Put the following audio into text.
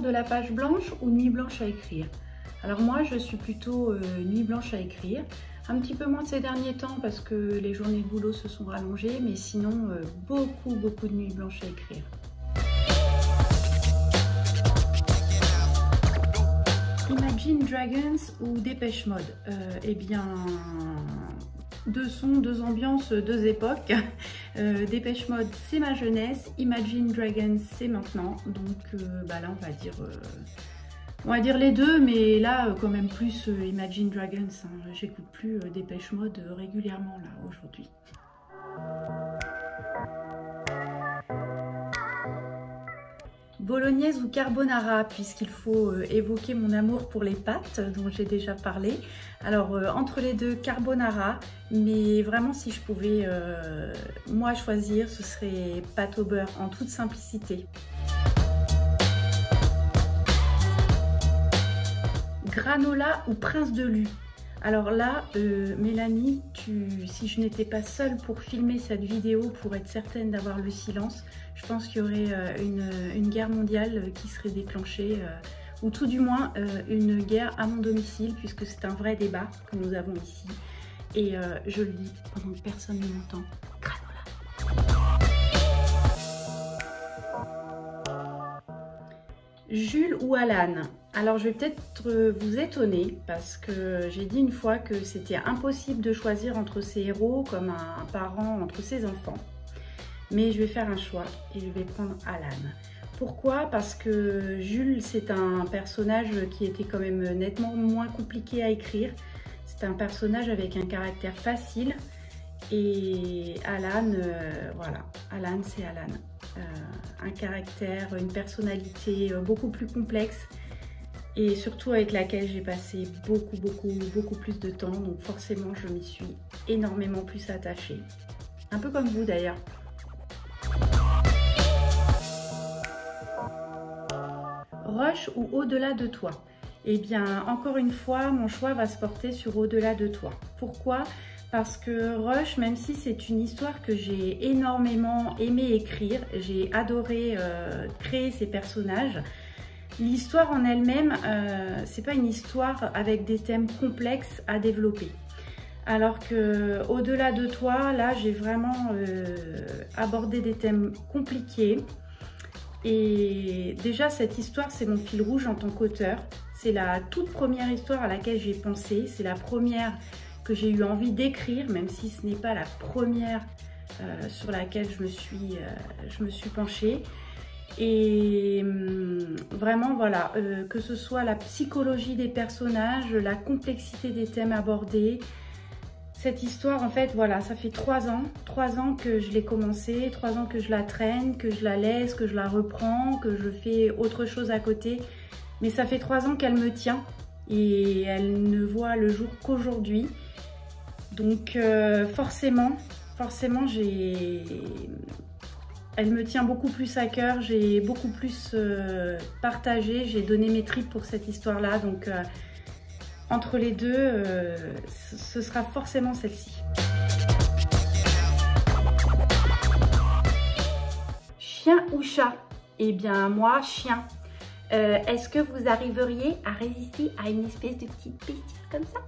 de la page blanche ou nuit blanche à écrire? Alors moi, je suis plutôt nuit blanche à écrire. Un petit peu moins ces derniers temps parce que les journées de boulot se sont rallongées, mais sinon beaucoup de nuits blanches à écrire. Imagine Dragons ou Dépêche Mode? Eh bien, deux sons, deux ambiances, deux époques. Dépêche Mode, c'est ma jeunesse. Imagine Dragons, c'est maintenant. Donc là, on va dire les deux, mais là, quand même plus Imagine Dragons. Hein. J'écoute plus Dépêche Mode régulièrement là aujourd'hui. Bolognaise ou carbonara, puisqu'il faut évoquer mon amour pour les pâtes dont j'ai déjà parlé. Alors entre les deux, carbonara, mais vraiment si je pouvais moi choisir, ce serait pâte au beurre en toute simplicité. Granola ou prince de lu? Alors là, Mélanie, si je n'étais pas seule pour filmer cette vidéo, pour être certaine d'avoir le silence, je pense qu'il y aurait une guerre mondiale qui serait déclenchée, ou tout du moins une guerre à mon domicile, puisque c'est un vrai débat que nous avons ici. Et je le dis pendant que personne ne m'entend, granola. Jules ou Alan? Alors je vais peut-être vous étonner parce que j'ai dit une fois que c'était impossible de choisir entre ses héros comme un parent entre ses enfants. Mais je vais faire un choix et je vais prendre Alan. Pourquoi? Parce que Jules, c'est un personnage qui était quand même nettement moins compliqué à écrire. C'est un personnage avec un caractère facile. Et Alan, voilà, Alan c'est Alan. Un caractère, une personnalité beaucoup plus complexe et surtout avec laquelle j'ai passé beaucoup plus de temps, donc forcément je m'y suis énormément plus attachée. Un peu comme vous d'ailleurs. Rush ou Au-delà de toi? Eh bien, encore une fois, mon choix va se porter sur Au-delà de toi. Pourquoi? Parce que Rush, même si c'est une histoire que j'ai énormément aimé écrire, j'ai adoré créer ces personnages, l'histoire en elle-même, c'est pas une histoire avec des thèmes complexes à développer. Alors que Au-delà de toi, là, j'ai vraiment abordé des thèmes compliqués. Et déjà, cette histoire, c'est mon fil rouge en tant qu'auteur. C'est la toute première histoire à laquelle j'ai pensé. C'est la première que j'ai eu envie d'écrire, même si ce n'est pas la première sur laquelle je me suis penchée. Et vraiment, voilà, que ce soit la psychologie des personnages, la complexité des thèmes abordés. Cette histoire, en fait, voilà, ça fait 3 ans que je l'ai commencé, 3 ans que je la traîne, que je la laisse, que je la reprends, que je fais autre chose à côté. Mais ça fait 3 ans qu'elle me tient et elle ne voit le jour qu'aujourd'hui. Donc forcément, elle me tient beaucoup plus à cœur, j'ai beaucoup plus partagé, j'ai donné mes tripes pour cette histoire-là. Donc entre les deux, ce sera forcément celle-ci. Chien ou chat? Eh bien moi, chien. Est-ce que vous arriveriez à résister à une espèce de petite bestiole comme ça?